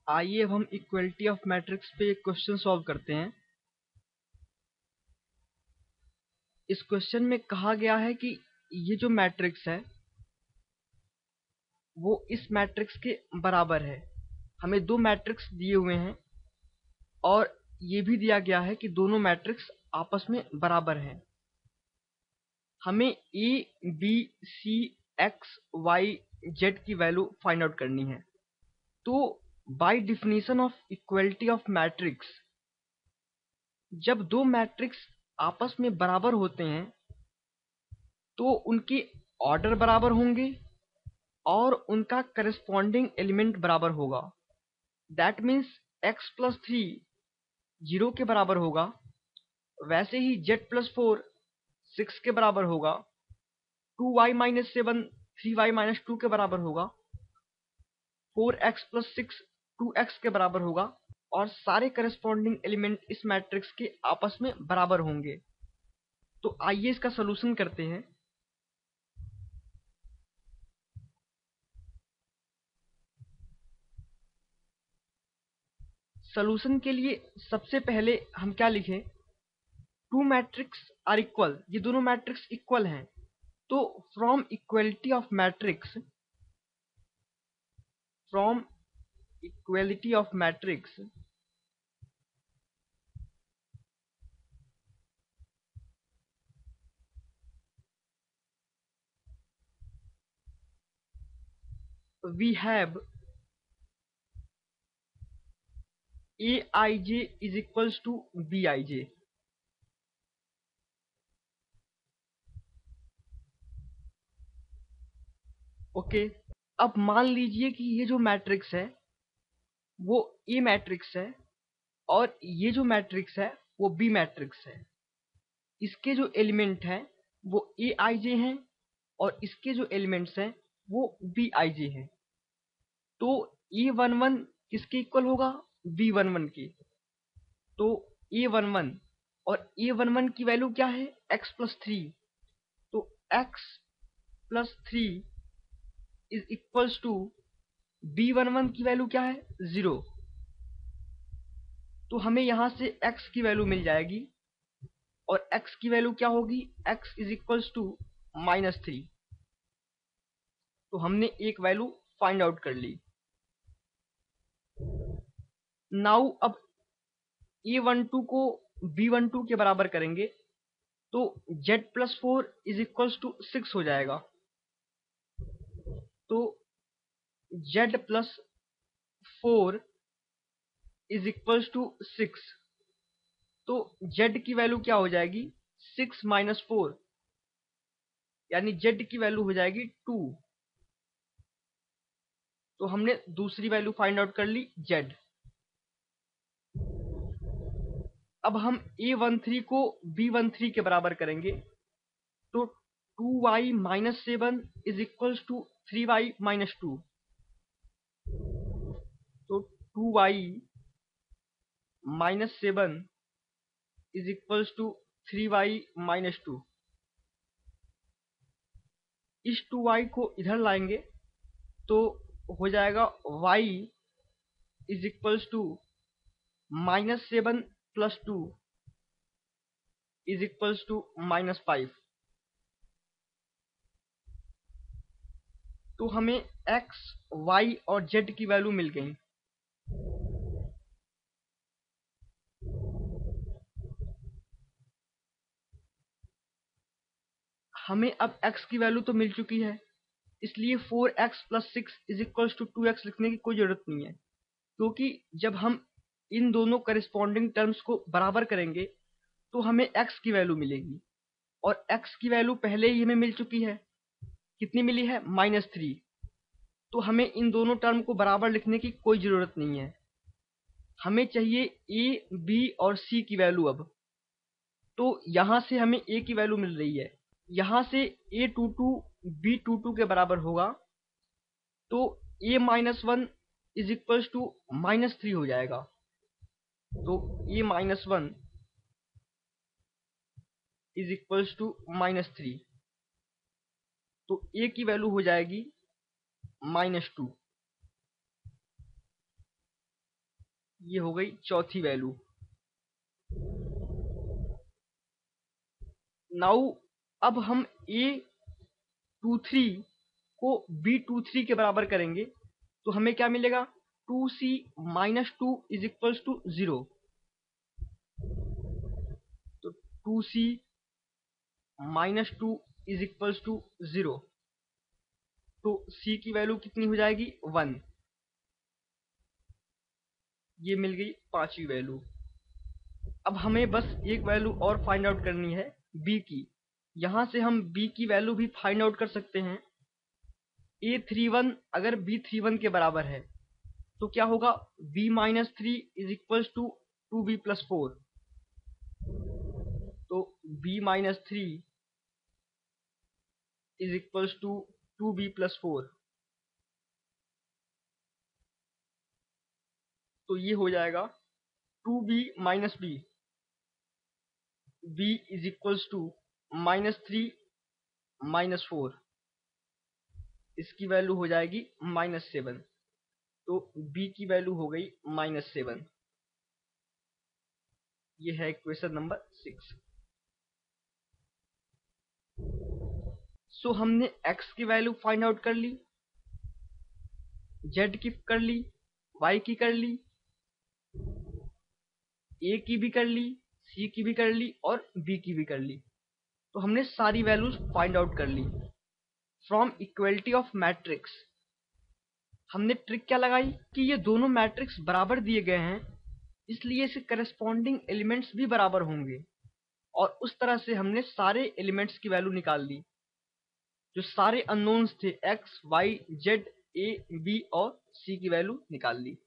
आइए अब हम इक्वलिटी ऑफ मैट्रिक्स पे एक क्वेश्चन सॉल्व करते हैं। इस क्वेश्चन में कहा गया है कि ये जो मैट्रिक्स है वो इस मैट्रिक्स के बराबर है। हमें दो मैट्रिक्स दिए हुए हैं और ये भी दिया गया है कि दोनों मैट्रिक्स आपस में बराबर हैं। हमें A B C X Y Z की वैल्यू फाइंड आउट करनी है। तो by definition of equality of matrix, जब दो मैट्रिक्स आपस में बराबर होते हैं तो उनके ऑर्डर बराबर होंगे और उनका करस्पॉन्डिंग एलिमेंट बराबर होगा। दैट मीन्स x+3 0 के बराबर होगा, वैसे ही z+4 6 के बराबर होगा, 2y-7 3y-2 के बराबर होगा, 4x+6 2x के बराबर होगा और सारे करस्पॉन्डिंग एलिमेंट इस मैट्रिक्स के आपस में बराबर होंगे। तो आइए इसका सलूशन करते हैं। सॉल्यूशन के लिए सबसे पहले हम क्या लिखें? टू मैट्रिक्स आर इक्वल, ये दोनों मैट्रिक्स इक्वल हैं। तो from equality of matrix, we have aij is equals to bij। Okay, अब मान लीजिए कि ये जो मैट्रिक्स है वो ए मैट्रिक्स है और ये जो मैट्रिक्स है वो बी मैट्रिक्स है। इसके जो एलिमेंट हैं वो ए आई जे हैं और इसके जो एलिमेंट्स हैं वो बी आई जे हैं। तो E11 किसके इक्वल होगा? B11 के। तो A11 और A11 की वैल्यू क्या है? x+3। तो x+3 is equals to B11 की वैल्यू क्या है? 0। तो हमें यहां से x की वैल्यू मिल जाएगी और x की वैल्यू क्या होगी? x is equals to -3। तो हमने एक वैल्यू फाइंड आउट कर ली। नाउ अब A12 को B12 के बराबर करेंगे तो z+4 इज इक्वल्स टू 6 हो जाएगा। तो z+4 इज इक्वल्स टू 6। तो z की वैल्यू क्या हो जाएगी? 6 - 4, यानी z की वैल्यू हो जाएगी 2। तो हमने दूसरी वैल्यू फाइंड आउट कर ली, z। अब हम A13 को B13 के बराबर करेंगे तो 2y-7 is equals to 3y-2। तो 2y-7 is equals to 3y-2। इस 2y को इधर लाएंगे तो हो जाएगा y is equals to -7 + 2 is equals to -5। तो हमें x, y और z की वैल्यू मिल गई। हमें अब x की वैल्यू तो मिल चुकी है, इसलिए 4x + 6 is equals to 2x लिखने की कोई जरूरत नहीं है, क्योंकि जब हम इन दोनों करस्पॉन्डिंग टर्म्स को बराबर करेंगे तो हमें x की वैल्यू मिलेगी और x की वैल्यू पहले ही हमें मिल चुकी है। कितनी मिली है? -3। तो हमें इन दोनों टर्म को बराबर लिखने की कोई जरूरत नहीं है। हमें चाहिए a, b और c की वैल्यू। अब तो यहां से हमें a की वैल्यू मिल रही है, यहां से a22 b22 के बराबर होगा। तो a-1 इज इक्वल्स टू -3 हो जाएगा। तो a-1 इज इक्वल्स टू -3। तो a की वैल्यू हो जाएगी -2। ये हो गई चौथी वैल्यू। नाउ अब हम A23 को B23 के बराबर करेंगे तो हमें क्या मिलेगा, 2C minus 2 is equals to 0। तो 2C minus 2 is equals to 0, तो C की वैल्यू कितनी हो जाएगी, 1। ये मिल गई पांचवी वैल्यू। अब हमें बस एक वैल्यू और फाइंड आउट करनी है B की। यहां से हम B की वैल्यू भी फाइंड आउट कर सकते हैं। A31 अगर B31 के बराबर है तो क्या होगा, B minus 3 is equals to 2B plus 4। तो B minus 3 is equals to 2B plus 4। तो ये हो जाएगा 2B minus B, B is equals to minus 3 minus 4, इसकी वैल्यू हो जाएगी माइनस 7। तो B की वैल्यू हो गई माइनस 7। ये है इक्वेशन नंबर 6। सो हमने x की वैल्यू फाइंड आउट कर ली, z की कर ली, y की कर ली, a की भी कर ली, c की भी कर ली और b की भी कर ली। तो हमने सारी वैल्यूज फाइंड आउट कर ली। फ्रॉम इक्वलिटी ऑफ मैट्रिक्स हमने ट्रिक क्या लगाई कि ये दोनों मैट्रिक्स बराबर दिए गए हैं, इसलिए इसके करस्पॉन्डिंग एलिमेंट्स भी बराबर होंगे, और उस तरह से हमने सारे एलिमेंट्स की वैल्यू निकाल ली। जो सारे अननोन्स थे x, y, z, a, b और c की वैल्यू निकाल ली।